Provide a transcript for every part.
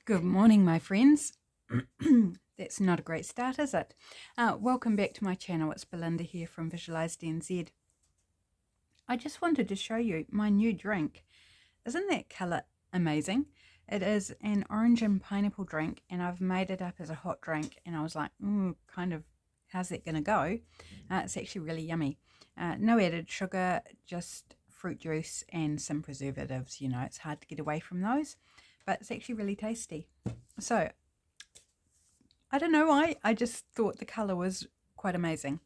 Good morning, my friends. That's not a great start, is it? Welcome back to my channel. It's Belinda here from Visualized NZ. I just wanted to show you my new drink. Isn't that colour amazing? It is an orange and pineapple drink, and I've made it up as a hot drink, and I was like, kind of, how's that going to go? It's actually really yummy. No added sugar, just fruit juice and some preservatives. You know, it's hard to get away from those, but it's actually really tasty. So, I don't know why, I just thought the colour was quite amazing.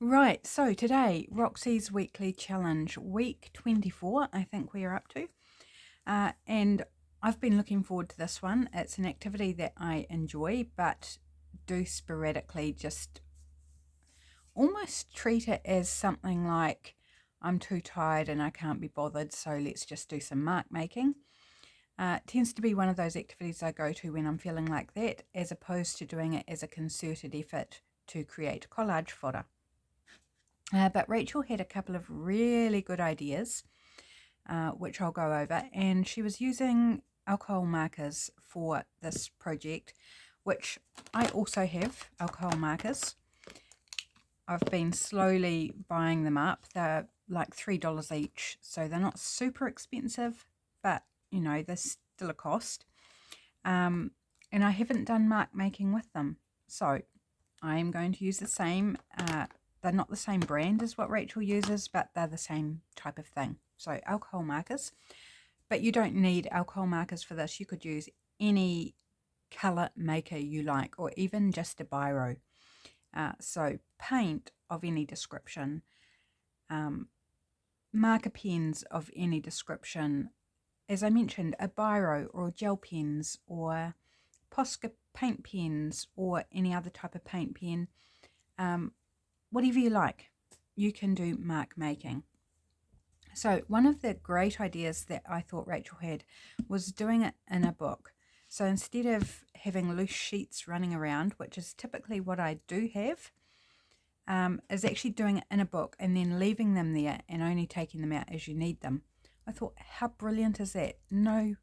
Right, so today, Roxy's weekly challenge, week 24, I think we are up to. And I've been looking forward to this one. It's an activity that I enjoy, but do sporadically just almost treat it as something like, I'm too tired and I can't be bothered, so let's just do some mark making. It tends to be one of those activities I go to when I'm feeling like that, as opposed to doing it as a concerted effort to create collage fodder. But Rachel had a couple of really good ideas, which I'll go over, and she was using alcohol markers for this project, which I also have alcohol markers. I've been slowly buying them up. They're like $3 each, so they're not super expensive, but you know, there's still a cost. And I haven't done mark making with them, so I am going to use the same. They're not the same brand as what Rachel uses, but they're the same type of thing. So alcohol markers, but you don't need alcohol markers for this. You could use any color maker you like, or even just a biro. So paint of any description, marker pens of any description, as I mentioned, a biro or gel pens or Posca paint pens or any other type of paint pen, whatever you like, you can do mark making. So one of the great ideas that I thought Rachel had was doing it in a book. So instead of having loose sheets running around, which is typically what I do have, is actually doing it in a book and then leaving them there and only taking them out as you need them. I thought, how brilliant is that? No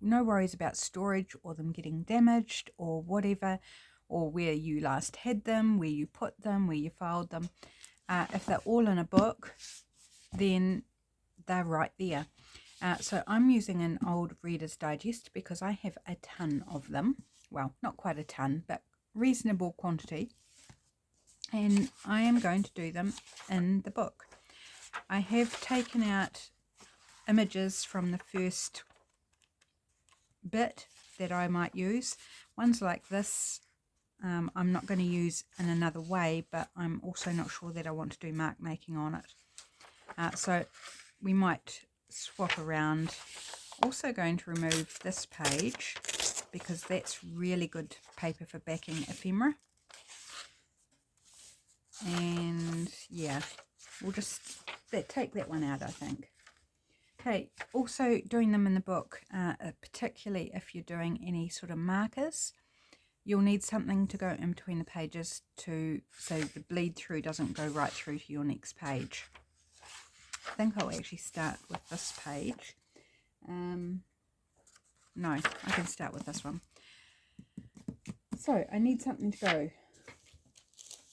worries about storage or them getting damaged or whatever, or where you last had them, where you put them, where you filed them. If they're all in a book, then they're right there. So I'm using an old Reader's Digest because I have a ton of them. Well, not quite a ton, but reasonable quantity. And I am going to do them in the book. I have taken out images from the first bit that I might use. Ones like this, I'm not going to use in another way, but I'm also not sure that I want to do mark making on it. So we might swap around. Also going to remove this page because that's really good paper for backing ephemera. And yeah, we'll just take that one out, I think. Okay, also doing them in the book, particularly if you're doing any sort of markers, you'll need something to go in between the pages so the bleed through doesn't go right through to your next page. I think I'll actually start with this page. No, I can start with this one. So I need something to go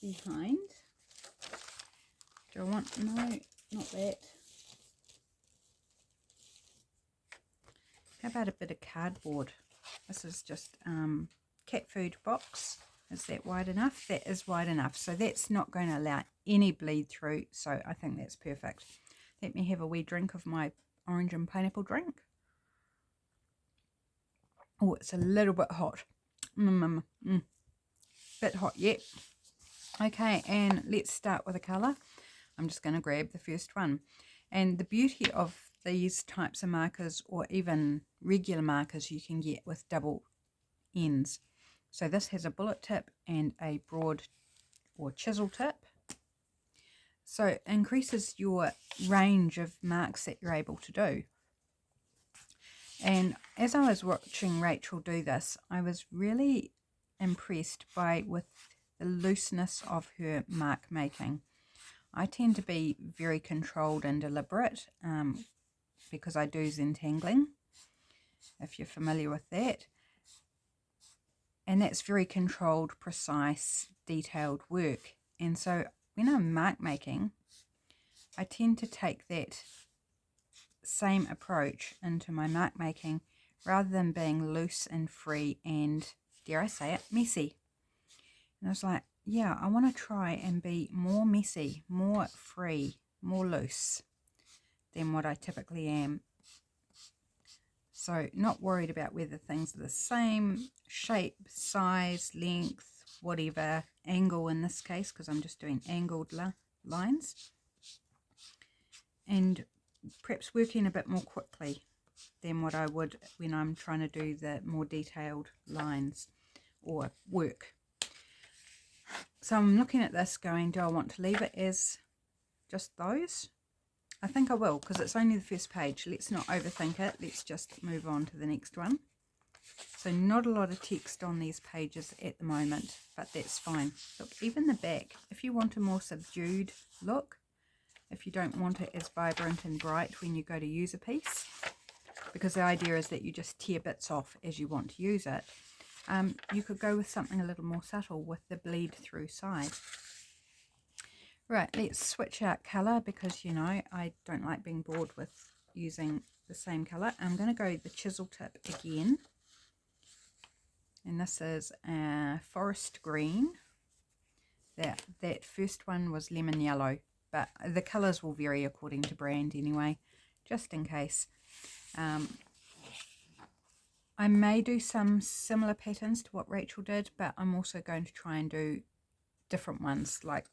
behind. Do I want, no, not that. How about a bit of cardboard? This is just cat food box. Is that wide enough? That is wide enough. So that's not going to allow any bleed through. So I think that's perfect. Let me have a wee drink of my orange and pineapple drink. Oh, it's a little bit hot. Bit hot, yep. Okay, and let's start with a colour. I'm just going to grab the first one. And the beauty of these types of markers, or even regular markers you can get with double ends. So this has a bullet tip and a broad or chisel tip. So it increases your range of marks that you're able to do. And as I was watching Rachel do this, I was really impressed with the looseness of her mark making. I tend to be very controlled and deliberate because I do Zentangling. if you're familiar with that. And that's very controlled, precise, detailed work. And so when I'm mark making, I tend to take that same approach into my mark making rather than being loose and free and, dare I say it, messy. And I was like, yeah, I want to try and be more messy, more free, more loose than what I typically am. So not worried about whether things are the same shape, size, length, whatever, angle in this case, because I'm just doing angled lines. And perhaps working a bit more quickly than what I would when I'm trying to do the more detailed lines or work. So I'm looking at this going, do I want to leave it as just those? I think I will, because it's only the first page. Let's not overthink it. Let's just move on to the next one. So not a lot of text on these pages at the moment, but that's fine. Look, even the back, if you want a more subdued look, if you don't want it as vibrant and bright when you go to use a piece, because the idea is that you just tear bits off as you want to use it, you could go with something a little more subtle with the bleed through side. Right, let's switch out colour because, you know, I don't like being bored with using the same colour. I'm going to go the chisel tip again. And this is forest green. That first one was lemon yellow, but the colours will vary according to brand anyway, just in case. I may do some similar patterns to what Rachel did, but I'm also going to try and do different ones. Like,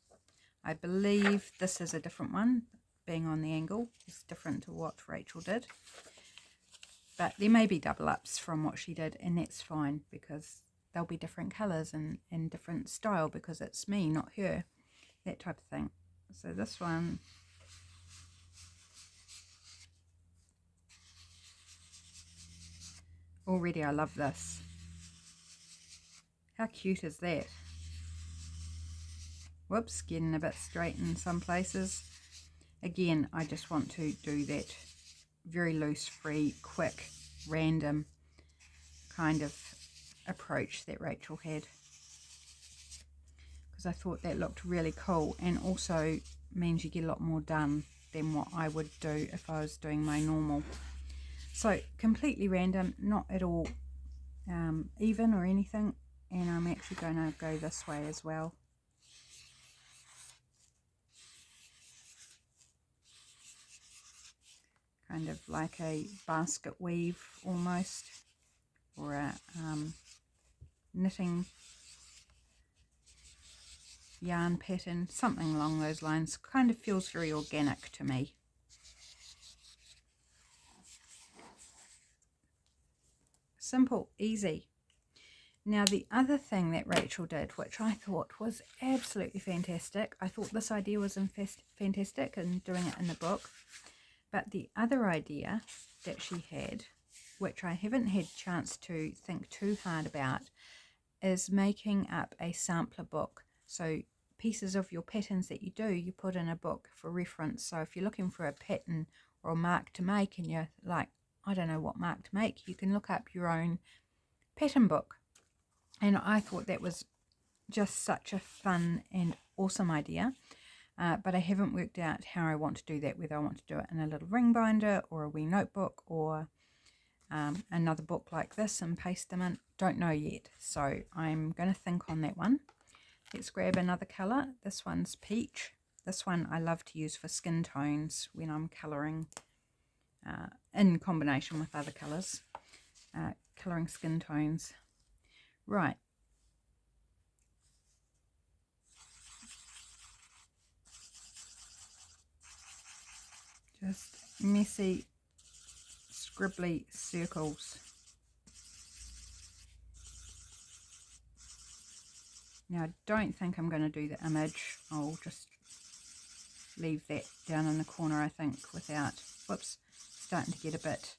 I believe this is a different one, being on the angle. It's different to what Rachel did. But there may be double ups from what she did, and that's fine because there'll be different colours and different style because it's me, not her. That type of thing. So this one, already I love this. How cute is that? Whoops, getting a bit straight in some places. Again, I just want to do that very loose, free, quick, random kind of approach that Rachel had, because I thought that looked really cool and also means you get a lot more done than what I would do if I was doing my normal. So completely random, not at all even or anything, and I'm actually going to go this way as well. Kind of like a basket weave almost, or a knitting yarn pattern, something along those lines. Kind of feels very organic to me. Simple, easy. Now the other thing that Rachel did, which I thought was absolutely fantastic, I thought this idea was fantastic and doing it in the book, but the other idea that she had, which I haven't had a chance to think too hard about, is making up a sampler book. So pieces of your patterns that you do, you put in a book for reference. So if you're looking for a pattern or a mark to make and you're like, I don't know what mark to make, you can look up your own pattern book. And I thought that was just such a fun and awesome idea. But I haven't worked out how I want to do that, whether I want to do it in a little ring binder or a wee notebook or another book like this and paste them in. Don't know yet, so I'm going to think on that one. Let's grab another colour. This one's peach. This one I love to use for skin tones when I'm colouring in combination with other colours, colouring skin tones. Right. Just messy, scribbly circles. Now I don't think I'm going to do the image. I'll just leave that down in the corner, I think, without, whoops, starting to get a bit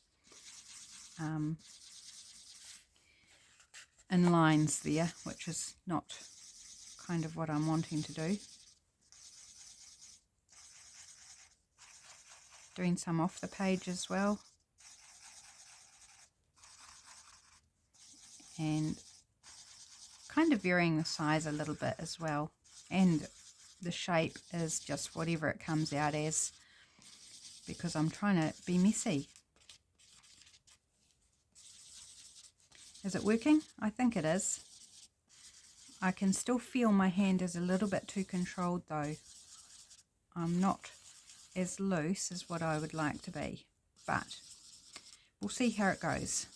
in lines there, which is not kind of what I'm wanting to do. Doing some off the page as well. and kind of varying the size a little bit as well, and the shape is just whatever it comes out as, because I'm trying to be messy. Is it working? I think it is. I can still feel my hand is a little bit too controlled though. I'm not as loose as what I would like to be, but we'll see how it goes.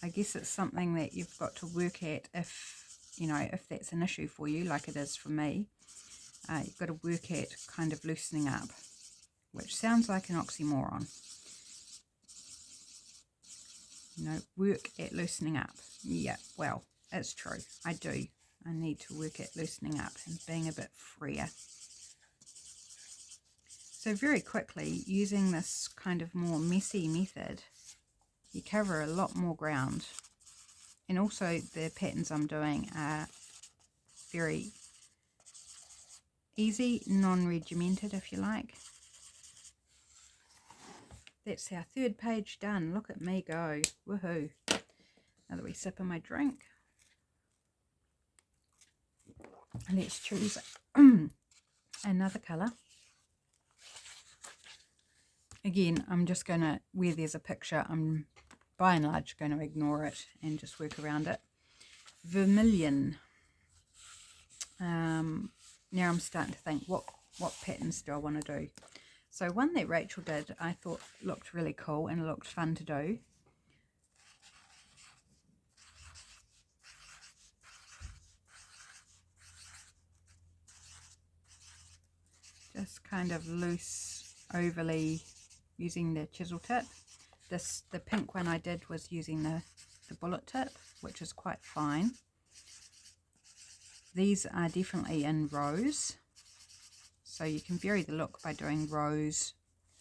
I guess it's something that you've got to work at if, you know, if that's an issue for you, like it is for me. You've got to work at kind of loosening up, which sounds like an oxymoron. You know, work at loosening up. Yeah, well, it's true. I do. I need to work at loosening up and being a bit freer. So very quickly, using this kind of more messy method, you cover a lot more ground. And also the patterns I'm doing are very easy, non-regimented if you like. That's our third page done. Look at me go. Woohoo. Another wee sip of my drink. Let's choose another colour. Again, I'm just going to, where there's a picture, I'm by and large going to ignore it and just work around it. Vermilion. Now I'm starting to think, what patterns do I want to do? So one that Rachel did, I thought looked really cool and looked fun to do. Just kind of loose, overly, using the chisel tip. The pink one I did was using the bullet tip, which is quite fine. These are definitely in rows, so you can vary the look by doing rows,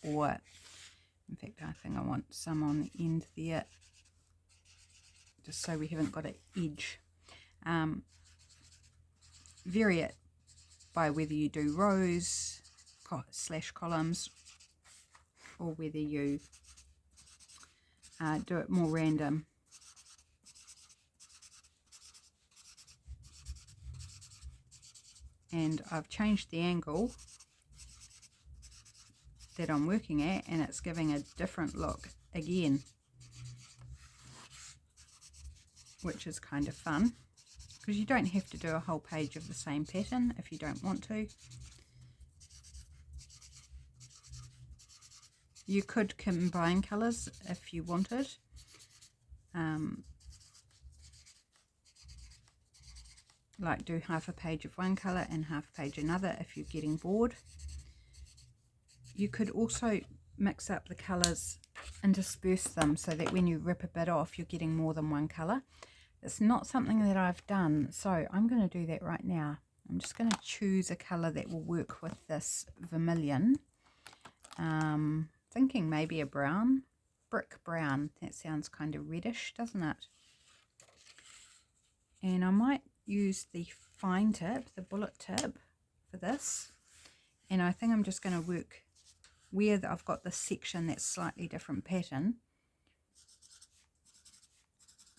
or in fact I think I want some on the end there, just so we haven't got an edge. Vary it by whether you do rows / columns, or whether you do it more random. And I've changed the angle that I'm working at, and it's giving a different look again, which is kind of fun, because you don't have to do a whole page of the same pattern if you don't want to. You could combine colours if you wanted. Like do half a page of one colour and half a page another if you're getting bored. You could also mix up the colours and disperse them so that when you rip a bit off, you're getting more than one colour. It's not something that I've done, so I'm going to do that right now. I'm just going to choose a colour that will work with this vermilion. Thinking maybe a brown, brick brown. That sounds kind of reddish, doesn't it? And I might use the fine tip, the bullet tip for this. And I think I'm just going to work where I've got this section that's slightly different pattern.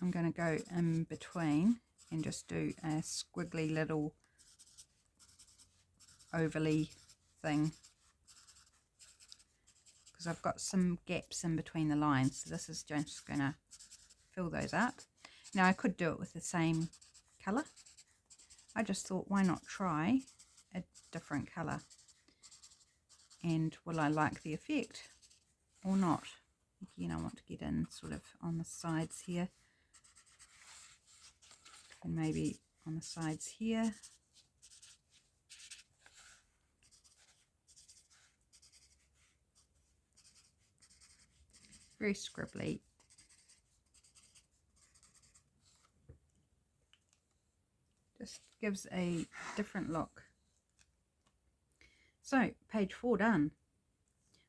I'm going to go in between and just do a squiggly little overly thing, because I've got some gaps in between the lines, so this is just going to fill those up. Now I could do it with the same colour. I just thought, why not try a different colour, and will I like the effect or not? Again, I want to get in sort of on the sides here, and maybe on the sides here. Very scribbly. Just gives a different look. So, page 4 done.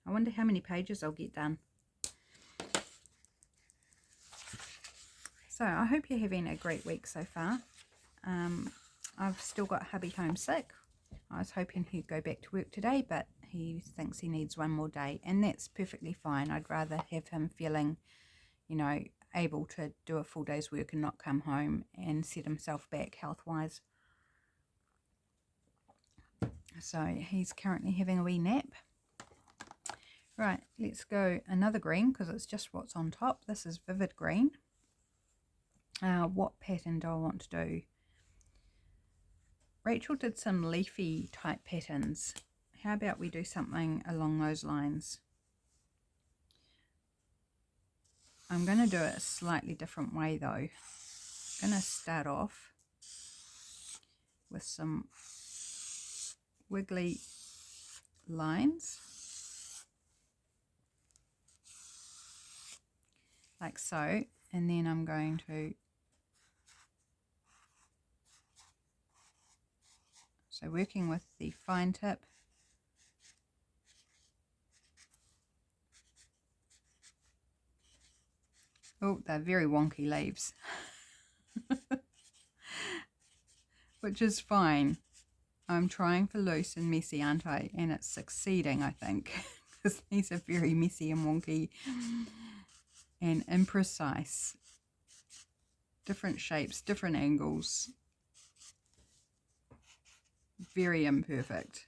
I wonder how many pages I'll get done. So, I hope you're having a great week so far. I've still got hubby home sick. I was hoping he'd go back to work today, but he thinks he needs one more day, and that's perfectly fine. I'd rather have him feeling, you know, able to do a full day's work and not come home and set himself back health-wise. So he's currently having a wee nap. Right, let's go another green because it's just what's on top. This is vivid green. What pattern do I want to do? Rachel did some leafy type patterns. How about we do something along those lines? I'm going to do it a slightly different way though. I'm going to start off with some wiggly lines. Like so. And then I'm going to working with the fine tip, oh, they're very wonky leaves, which is fine. I'm trying for loose and messy, aren't I? And it's succeeding, I think, because these are very messy and wonky and imprecise. Different shapes, different angles, very imperfect.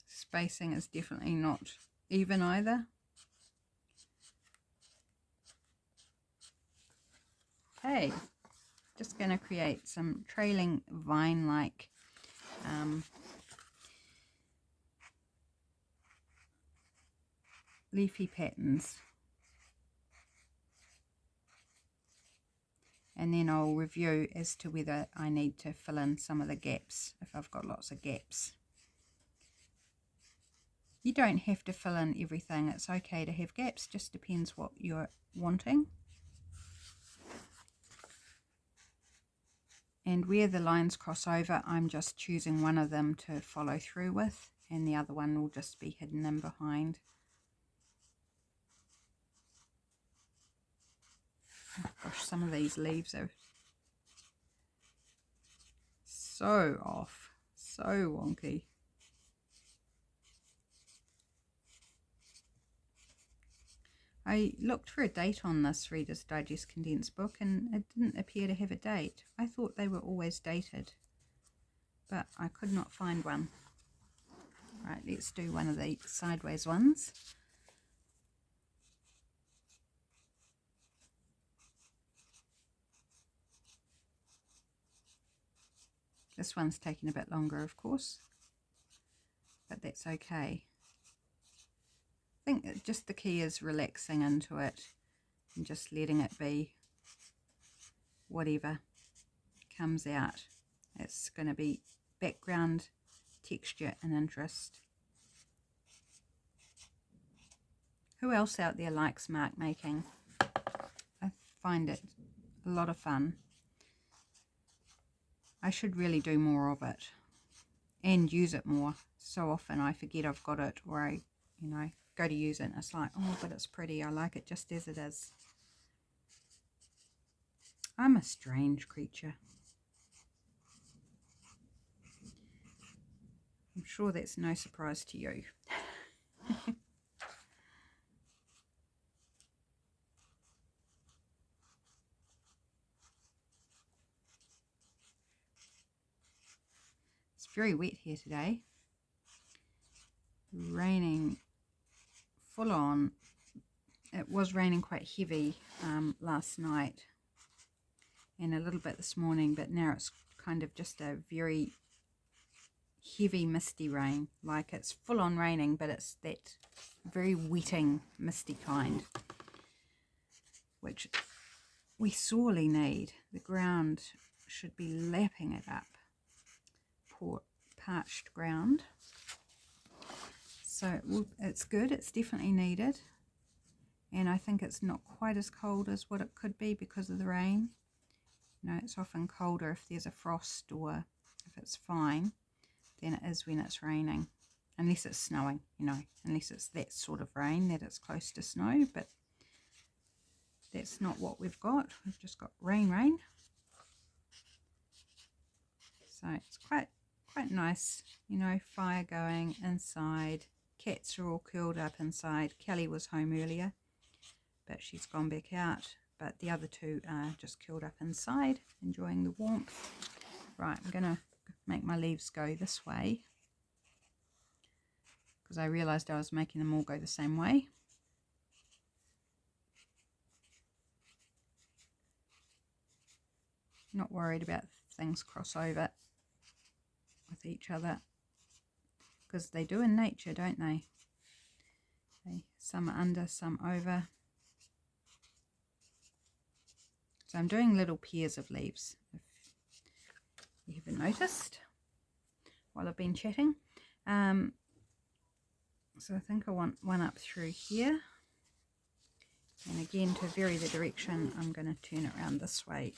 Spacing is definitely not even either. Okay, just going to create some trailing vine-like leafy patterns. And then I'll review as to whether I need to fill in some of the gaps, if I've got lots of gaps. You don't have to fill in everything, it's okay to have gaps, just depends what you're wanting. And where the lines cross over, I'm just choosing one of them to follow through with, and the other one will just be hidden in behind. Oh gosh, some of these leaves are so off, so wonky. I looked for a date on this Reader's Digest condensed book and it didn't appear to have a date. I thought they were always dated, but I could not find one. Right, let's do one of the sideways ones. This one's taking a bit longer, of course, but that's okay. I think that just the key is relaxing into it and just letting it be whatever comes out. It's going to be background, texture and interest. Who else out there likes mark making? I find it a lot of fun. I should really do more of it and use it more. So often I forget I've got it, or I, go to use it and it's like, oh, but it's pretty. I like it just as it is. I'm a strange creature. I'm sure that's no surprise to you. It's very wet here today. Raining full on. It was raining quite heavy last night and a little bit this morning, but now it's kind of just a very heavy misty rain. Like it's full on raining, but it's that very wetting misty kind, which we sorely need. The ground should be lapping it up. Poor parched ground. So it's good, it's definitely needed, and I think it's not quite as cold as what it could be because of the rain. It's often colder if there's a frost or if it's fine than it is when it's raining, unless it's snowing, unless it's that sort of rain that it's close to snow, but that's not what we've got. We've just got rain. So it's quite nice, fire going inside, Cats are all curled up inside. Kelly was home earlier, but she's gone back out. But the other two are just curled up inside, enjoying the warmth. Right, I'm going to make my leaves go this way, because I realised I was making them all go the same way. Not worried about things cross over with each other, because they do in nature, don't they? Some are under, some over. So I'm doing little pairs of leaves, if you haven't noticed, while I've been chatting. So I think I want one up through here. And again, to vary the direction, I'm going to turn it around this way.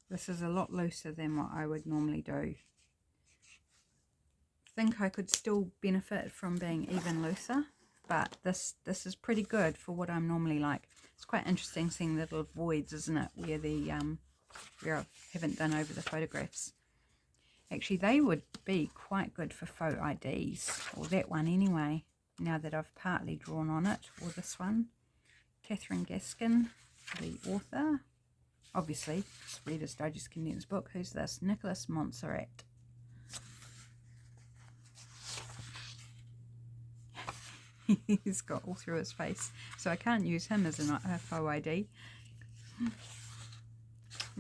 This is a lot looser than what I would normally do. I think I could still benefit from being even looser, but this is pretty good for what I'm normally like. It's quite interesting seeing the little voids, isn't it, where the where I haven't done over the photographs. Actually, they would be quite good for photo IDs, or that one anyway, now that I've partly drawn on it, or this one. Catherine Gaskin, the author. Obviously, it's Reader's Digest condensed book. Who's this? Nicholas Montserrat. He's got all through his face, so I can't use him as a faux ID.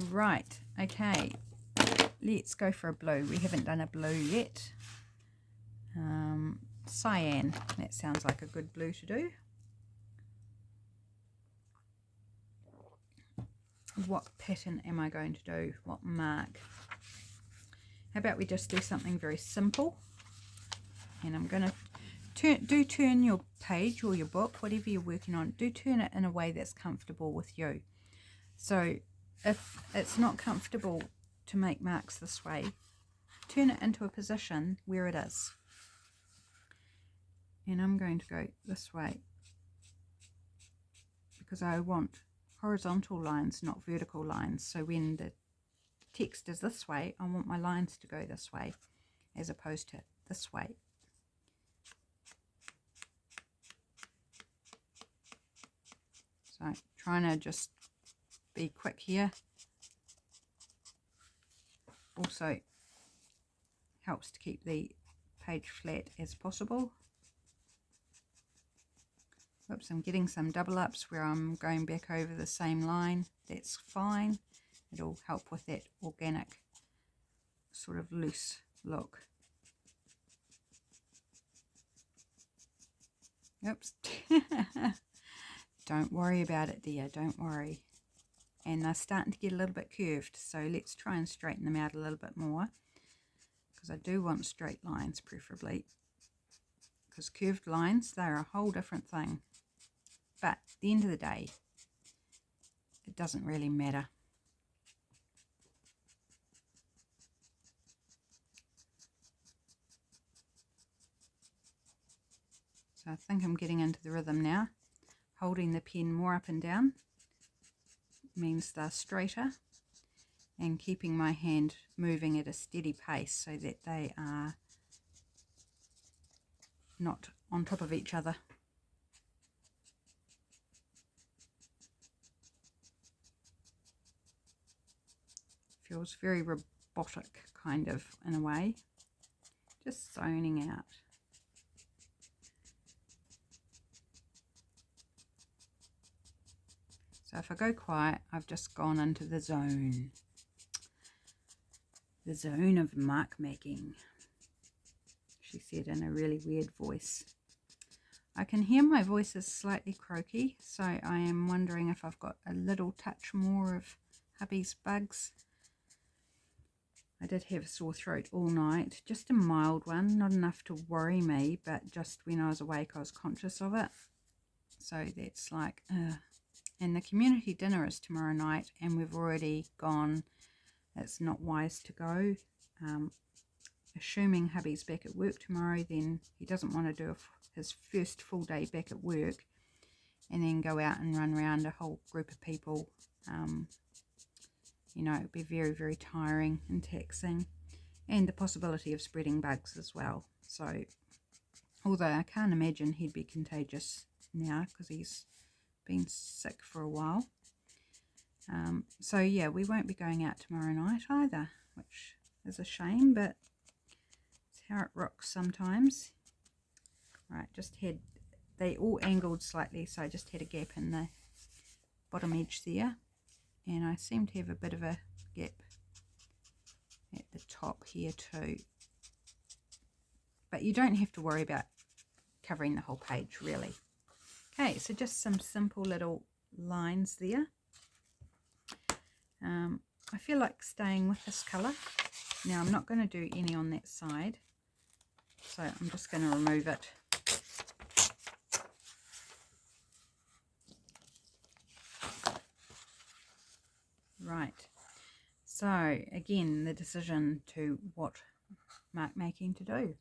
Right, okay, let's go for a blue. We haven't done a blue yet. Cyan, that sounds like a good blue to do. What pattern am I going to do? What mark? How about we just do something very simple? And I'm going to turn your page or your book, whatever you're working on, do turn it in a way that's comfortable with you. So if it's not comfortable to make marks this way, turn it into a position where it is. And I'm going to go this way because I want horizontal lines, not vertical lines. So when the text is this way, I want my lines to go this way as opposed to this way. So trying to just be quick here. Also helps to keep the page flat as possible. Oops, I'm getting some double ups where I'm going back over the same line. That's fine. It'll help with that organic sort of loose look. Oops. Don't worry about it, dear, don't worry. And they're starting to get a little bit curved, so let's try and straighten them out a little bit more, because I do want straight lines preferably, because curved lines, they're a whole different thing. But at the end of the day, it doesn't really matter. So I think I'm getting into the rhythm now. Holding the pen more up and down means they're straighter, and keeping my hand moving at a steady pace so that they are not on top of each other. Feels very robotic, kind of, in a way. Just zoning out. So if I go quiet, I've just gone into the zone. The zone of mark making, she said in a really weird voice. I can hear my voice is slightly croaky, so I am wondering if I've got a little touch more of hubby's bugs. I did have a sore throat all night, just a mild one, not enough to worry me, but just when I was awake I was conscious of it. So that's like, and the community dinner is tomorrow night, and we've already gone. It's not wise to go. Assuming hubby's back at work tomorrow, then he doesn't want to do his first full day back at work and then go out and run around a whole group of people. You know, it'd be very, very tiring and taxing, and the possibility of spreading bugs as well. So, although I can't imagine he'd be contagious now because he's been sick for a while. So yeah, we won't be going out tomorrow night either, which is a shame, but it's how it rocks sometimes. Right, just had, they all angled slightly, so I just had a gap in the bottom edge there, and I seem to have a bit of a gap at the top here too. But you don't have to worry about covering the whole page really. Okay, so just some simple little lines there. I feel like staying with this colour. Now I'm not going to do any on that side, so I'm just going to remove it. Right, so again, the decision to what mark making to do.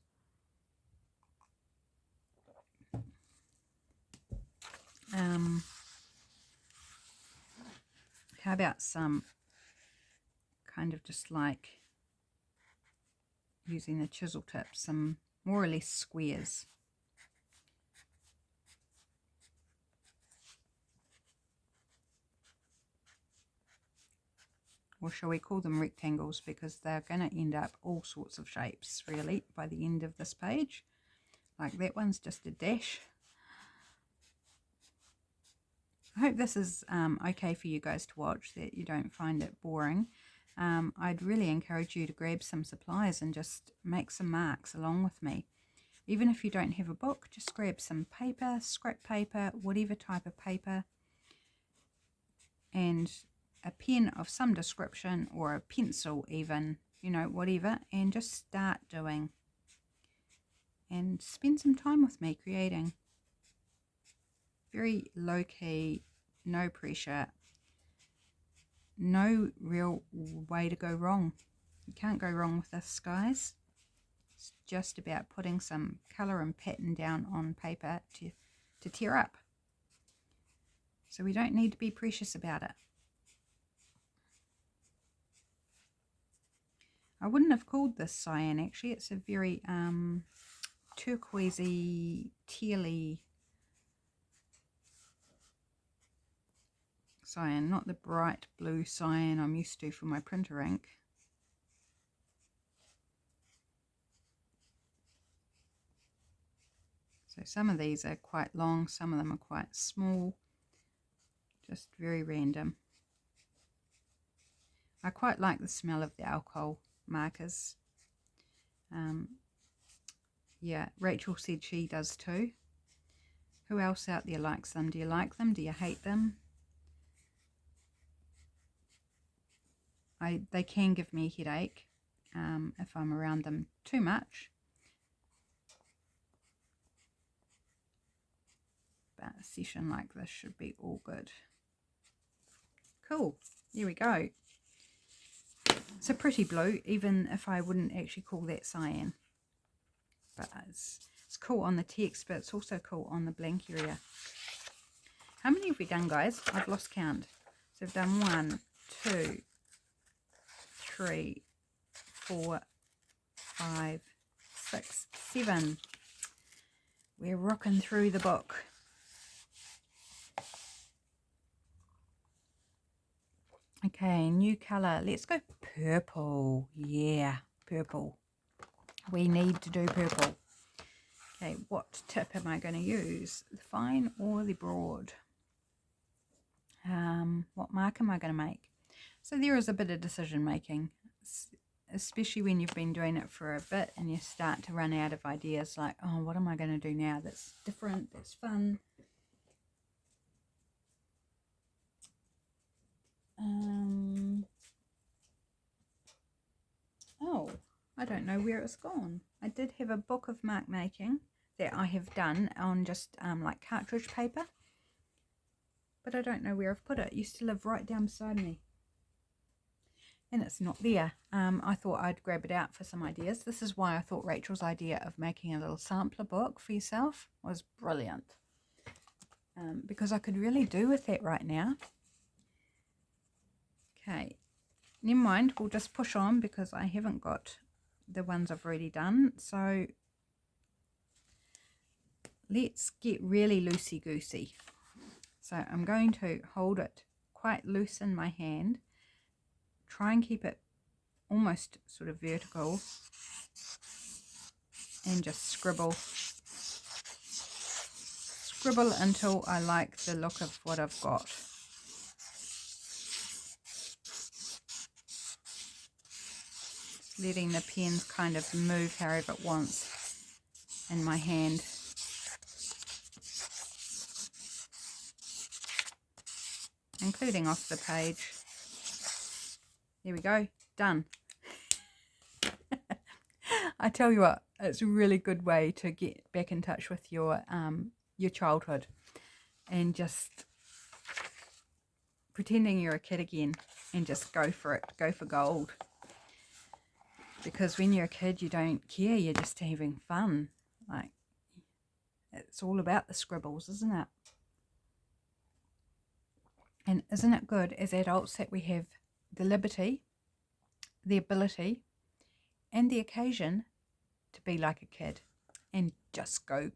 How about some kind of just like using the chisel tip, some more or less squares. Or shall we call them rectangles, because they're going to end up all sorts of shapes really by the end of this page. Like that one's just a dash. I hope this is okay for you guys to watch, that you don't find it boring. I'd really encourage you to grab some supplies and just make some marks along with me. Even if you don't have a book, just grab some paper, scrap paper, whatever type of paper, and a pen of some description, or a pencil even, you know, whatever, and just start doing. And spend some time with me creating. Very low-key, no pressure, no real way to go wrong. You can't go wrong with this, guys. It's just about putting some colour and pattern down on paper to tear up. So we don't need to be precious about it. I wouldn't have called this cyan actually. It's a very turquoisey, tealy cyan, not the bright blue cyan I'm used to for my printer ink. So some of these are quite long, some of them are quite small, just very random. I quite like the smell of the alcohol markers. Yeah, Rachel said she does too. Who else out there likes them? Do you like them? Do you hate them? They can give me a headache if I'm around them too much. But a session like this should be all good. Cool, here we go. It's a pretty blue, even if I wouldn't actually call that cyan. But it's cool on the text, but it's also cool on the blank area. How many have we done, guys? I've lost count. So we've done 1, 2, 3, 4, 5, 6, 7. We're rocking through the book. Okay, new colour. Let's go purple. Yeah, purple. We need to do purple. Okay, what tip am I going to use? The fine or the broad? What mark am I going to make? So there is a bit of decision making, especially when you've been doing it for a bit and you start to run out of ideas like, oh, what am I going to do now that's different, that's fun? Oh, I don't know where it's gone. I did have a book of mark making that I have done on just like cartridge paper, but I don't know where I've put it. It used to live right down beside me, and it's not there. I thought I'd grab it out for some ideas. This is why I thought Rachel's idea of making a little sampler book for yourself was brilliant. because I could really do with that right now. Okay, never mind, we'll just push on because I haven't got the ones I've already done. So let's get really loosey-goosey. So I'm going to hold it quite loose in my hand, try and keep it almost sort of vertical, and just scribble until I like the look of what I've got. Just letting the pen kind of move however it wants in my hand. Including off the page. There we go, done. I tell you what, it's a really good way to get back in touch with your childhood and just pretending you're a kid again and just go for it, go for gold. Because when you're a kid, you don't care, you're just having fun. Like, it's all about the scribbles, isn't it? And isn't it good as adults that we have the liberty, the ability, and the occasion to be like a kid and just go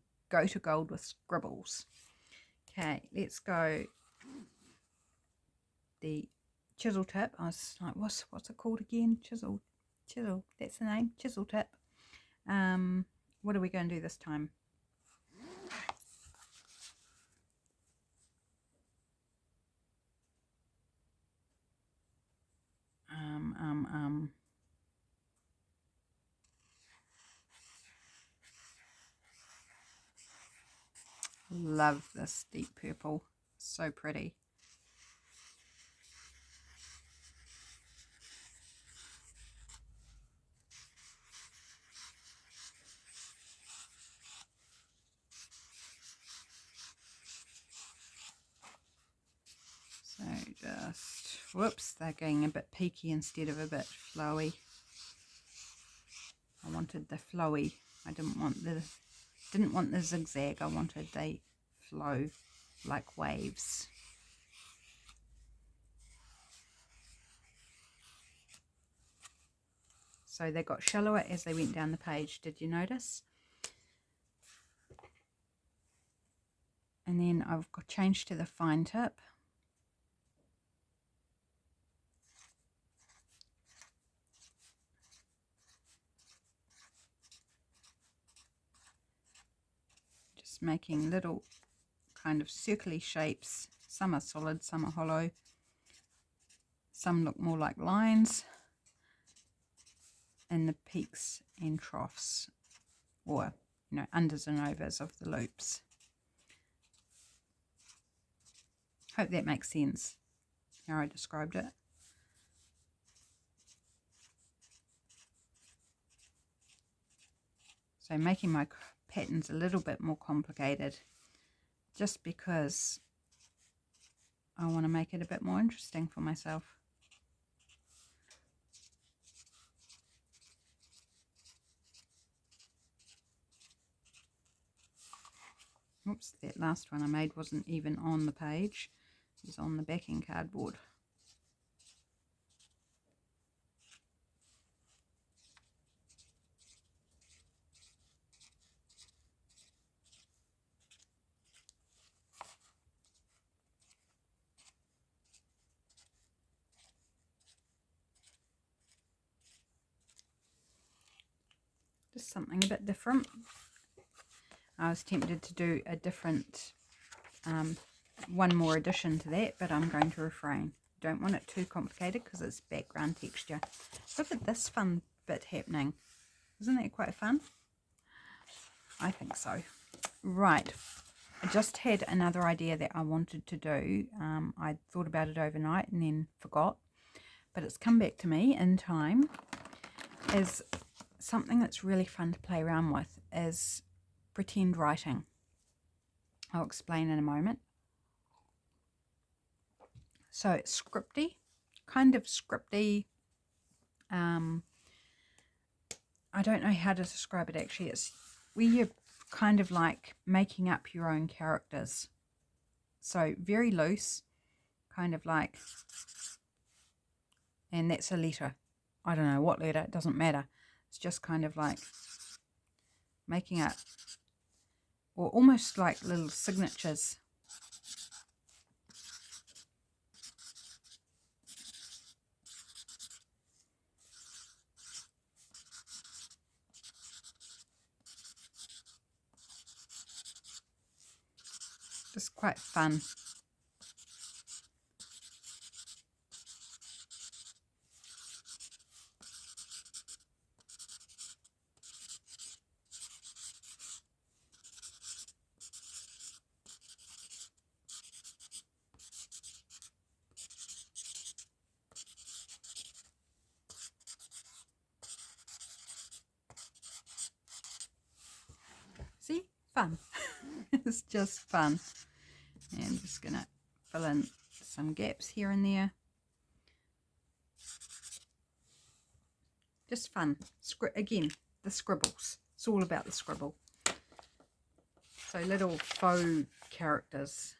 to gold with scribbles. Okay, let's go the chisel tip. I was like, what's it called again? Chisel, that's the name, chisel tip. What are we going to do this time? Love this deep purple, so pretty. So just, whoops, they're getting a bit peaky instead of a bit flowy. I wanted the flowy. I didn't want the zigzag. I wanted the flow like waves. So they got shallower as they went down the page. Did you notice? And then I've got changed to the fine tip. Just making little kind of circly shapes. Some are solid, some are hollow. Some look more like lines. And the peaks and troughs, or unders and overs of the loops. Hope that makes sense how I described it. So making my patterns a little bit more complicated just because I want to make it a bit more interesting for myself. Oops, that last one I made wasn't even on the page. It was on the backing cardboard. Just something a bit different. I was tempted to do a different, one more addition to that, but I'm going to refrain. Don't want it too complicated because it's background texture. Look at this fun bit happening. Isn't that quite fun? I think so. Right. I just had another idea that I wanted to do. I thought about it overnight and then forgot. But it's come back to me in time. Is something that's really fun to play around with is pretend writing. I'll explain in a moment. So it's scripty, kind of scripty. I don't know how to describe it actually. It's where you're kind of like making up your own characters. So very loose, kind of like, and that's a letter. I don't know what letter, it doesn't matter. It's just kind of like making it, or almost like little signatures. Just quite fun. See? Fun. It's just fun. And I'm just going to fill in some gaps here and there. Just fun. Again, the scribbles. It's all about the scribble. So little faux characters.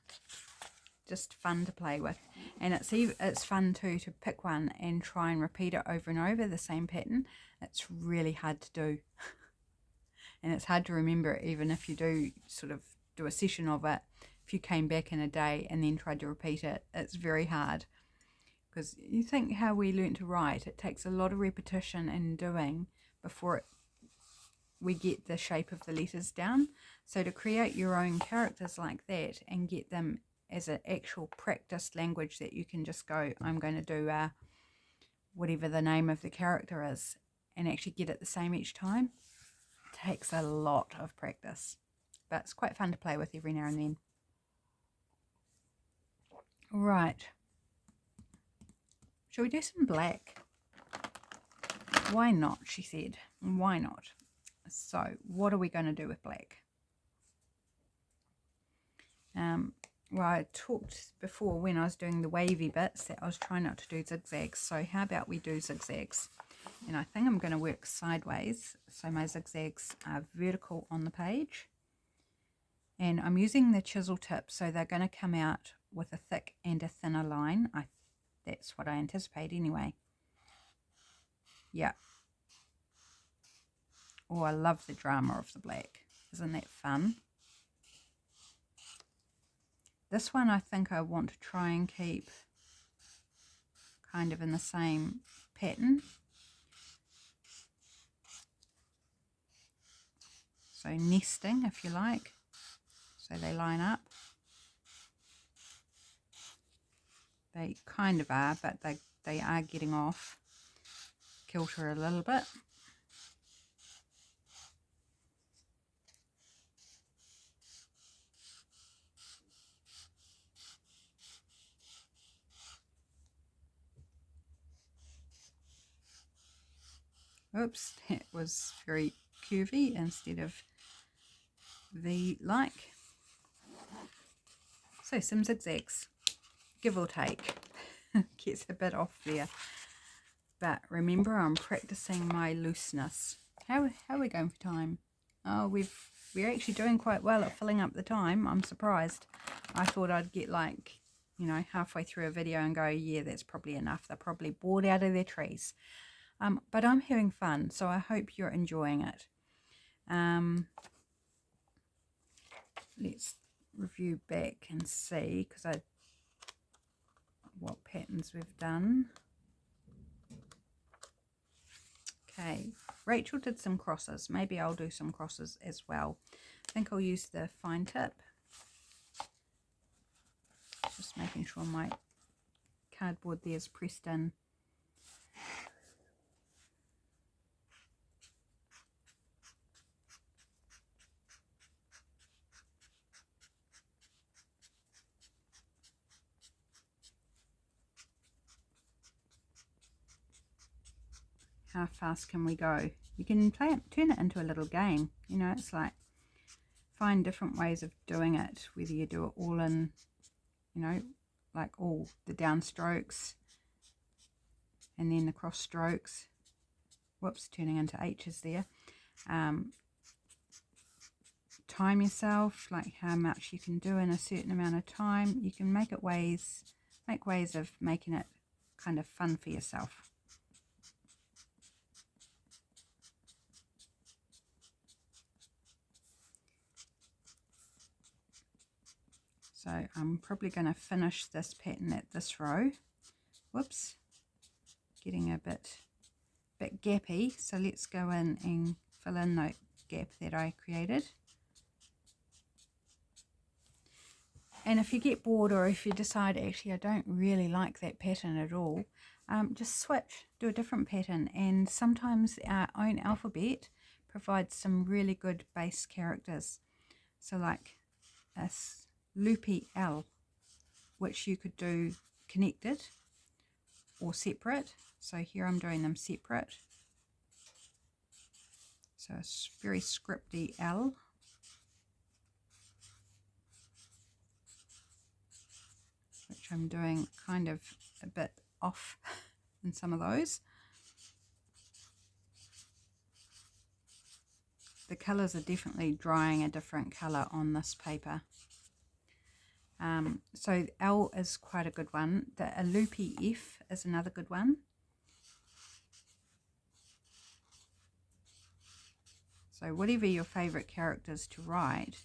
Just fun to play with. And it's fun too to pick one and try and repeat it over and over, the same pattern. It's really hard to do. And it's hard to remember even if you do sort of do a session of it. If you came back in a day and then tried to repeat it, it's very hard. Because you think how we learn to write, it takes a lot of repetition and doing before we get the shape of the letters down. So to create your own characters like that and get them as an actual practiced language that you can just go, I'm going to do whatever the name of the character is, and actually get it the same each time, takes a lot of practice. But it's quite fun to play with every now and then. Right. Shall we do some black? Why not, she said. Why not? So, what are we going to do with black? Well, I talked before when I was doing the wavy bits that I was trying not to do zigzags. So, how about we do zigzags? And I think I'm going to work sideways. So, my zigzags are vertical on the page. And I'm using the chisel tip, so they're going to come out with a thick and a thinner line. That's what I anticipate anyway. Yeah. Oh, I love the drama of the black. Isn't that fun? This one I think I want to try and keep kind of in the same pattern. So nesting, if you like. So they line up. They kind of are, but they are getting off kilter a little bit. Oops, that was very curvy instead of V-like. So some zigzags, give or take. Gets a bit off there. But remember, I'm practicing my looseness. How are we going for time? Oh, we're actually doing quite well at filling up the time. I'm surprised. I thought I'd get like, you know, halfway through a video and go, yeah, that's probably enough. They're probably bored out of their trees. But I'm having fun, so I hope you're enjoying it. Let's review back and see, because what patterns we've done. Okay, Rachel did some crosses. Maybe I'll do some crosses as well. I think I'll use the fine tip. Just making sure my cardboard there is pressed in. How fast can we go? You can turn it into a little game. You know, it's like find different ways of doing it, whether you do it all in, you know, like all the down strokes and then the cross strokes. Whoops, turning into H's there. time yourself, like how much you can do in a certain amount of time. You can make ways of making it kind of fun for yourself. So I'm probably going to finish this pattern at this row. Whoops, getting a bit gappy. So let's go in and fill in the gap that I created. And if you get bored, or if you decide actually I don't really like that pattern at all, just switch, do a different pattern. And sometimes our own alphabet provides some really good base characters. So like a loopy L, which you could do connected or separate. So here I'm doing them separate. So it's very scripty L. Which I'm doing kind of a bit off in some of those. The colours are definitely drying a different colour on this paper. So L is quite a good one. A loopy F is another good one. So whatever your favourite characters to write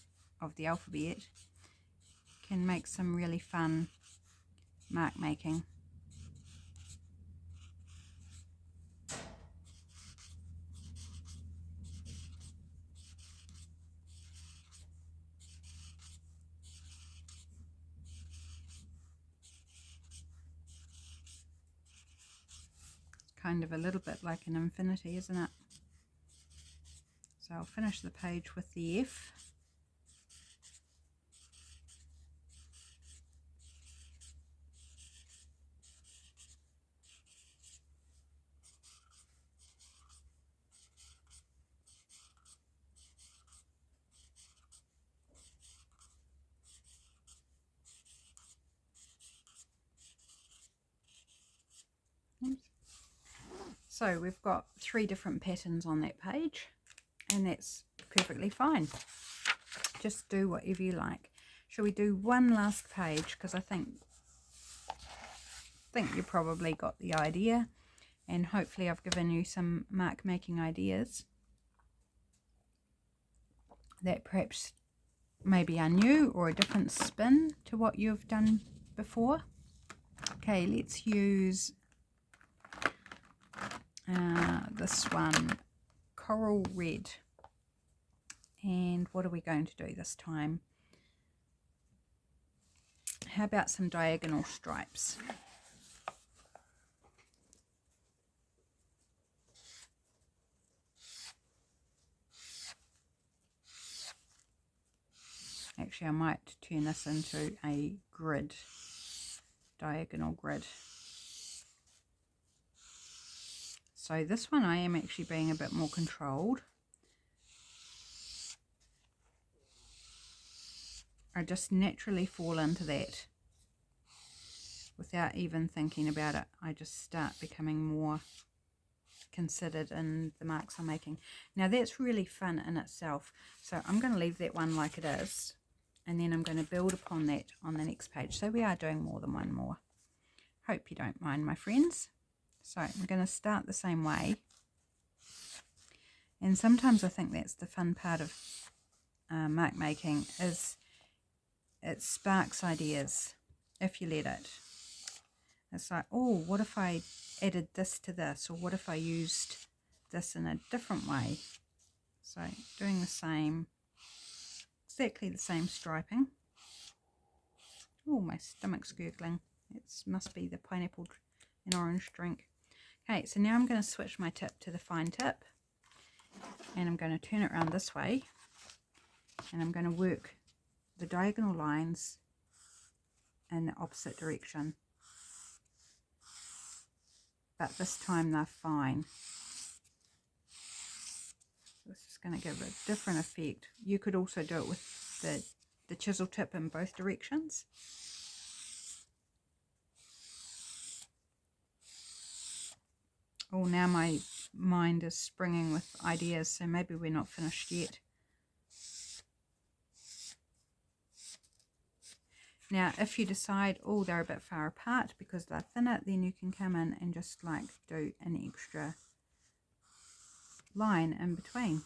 of the alphabet can make some really fun mark making. Kind of a little bit like an infinity, isn't it? So I'll finish the page with the F. So we've got 3 different patterns on that page, and that's perfectly fine. Just do whatever you like. Shall we do one last page? Because I think you probably got the idea, and hopefully I've given you some mark making ideas that perhaps maybe are new or a different spin to what you've done before. Okay, let's use this one, Coral Red. And what are we going to do this time? How about some diagonal stripes? Actually, I might turn this into a grid, diagonal grid. So this one I am actually being a bit more controlled. I just naturally fall into that without even thinking about it. I just start becoming more considered in the marks I'm making. Now that's really fun in itself. So I'm going to leave that one like it is, and then I'm going to build upon that on the next page. So we are doing more than one more. Hope you don't mind, my friends. So I'm going to start the same way. And sometimes I think that's the fun part of mark making, is it sparks ideas if you let it. It's like, oh, what if I added this to this, or what if I used this in a different way? So doing the same, exactly the same striping. Oh, my stomach's gurgling. It must be the pineapple and orange drink. Okay, so now I'm going to switch my tip to the fine tip, and I'm going to turn it around this way, and I'm going to work the diagonal lines in the opposite direction, but this time they're fine. This is going to give a different effect. You could also do it with the chisel tip in both directions. Oh, now my mind is springing with ideas, so maybe we're not finished yet. Now, if you decide, oh, they're a bit far apart because they're thinner, then you can come in and just like do an extra line in between.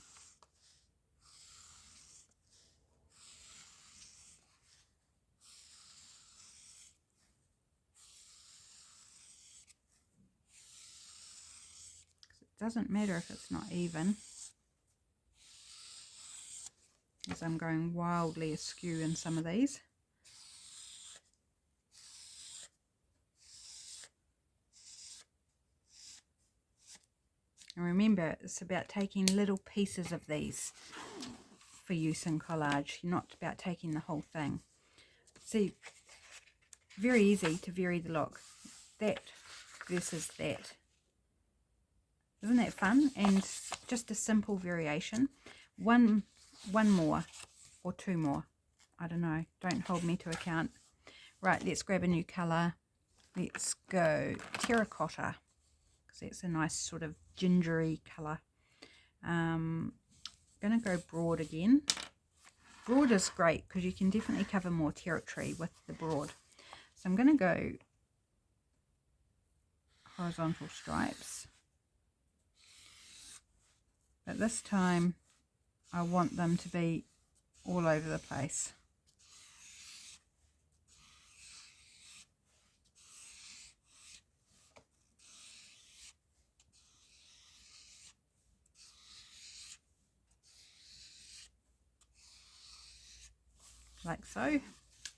It doesn't matter if it's not even, as I'm going wildly askew in some of these. And remember, it's about taking little pieces of these for use in collage, not about taking the whole thing. See, very easy to vary the look. That versus that. Isn't that fun? And just a simple variation. One more or two more. I don't know. Don't hold me to account. Right, let's grab a new colour. Let's go terracotta, because that's a nice sort of gingery colour. Going to go broad again. Broad is great because you can definitely cover more territory with the broad. So I'm going to go horizontal stripes. But this time I want them to be all over the place. Like so.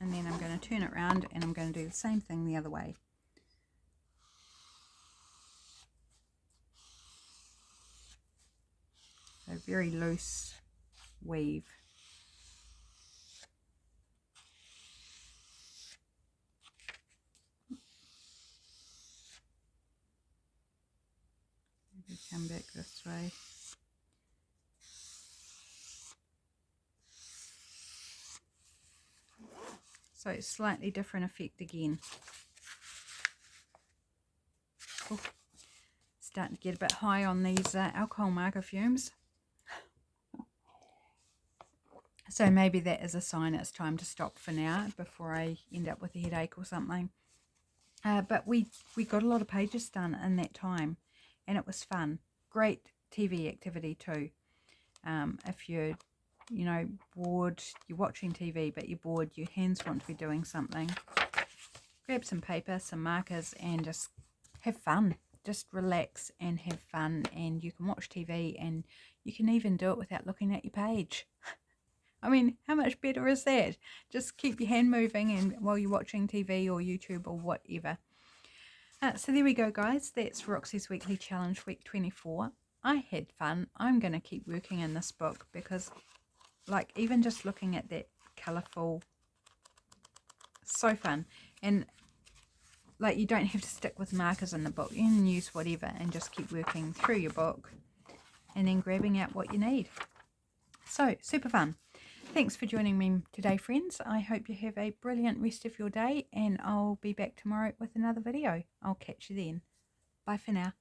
And then I'm going to turn it around and I'm going to do the same thing the other way. So very loose weave. Maybe come back this way. So it's slightly different effect again. Oh, starting to get a bit high on these alcohol marker fumes. So maybe that is a sign it's time to stop for now before I end up with a headache or something. But we got a lot of pages done in that time and it was fun. Great TV activity too. If you're, you know, bored, you're watching TV but you're bored, your hands want to be doing something, grab some paper, some markers and just have fun. Just relax and have fun, and you can watch TV and you can even do it without looking at your page. I mean, how much better is that? Just keep your hand moving and while you're watching TV or YouTube or whatever. So there we go, guys. That's Roxy's Weekly Challenge, week 24. I had fun. I'm going to keep working in this book because, like, even just looking at that colourful, so fun. And, like, you don't have to stick with markers in the book. You can use whatever and just keep working through your book and then grabbing out what you need. So, super fun. Thanks for joining me today, friends. I hope you have a brilliant rest of your day and I'll be back tomorrow with another video. I'll catch you then. Bye for now.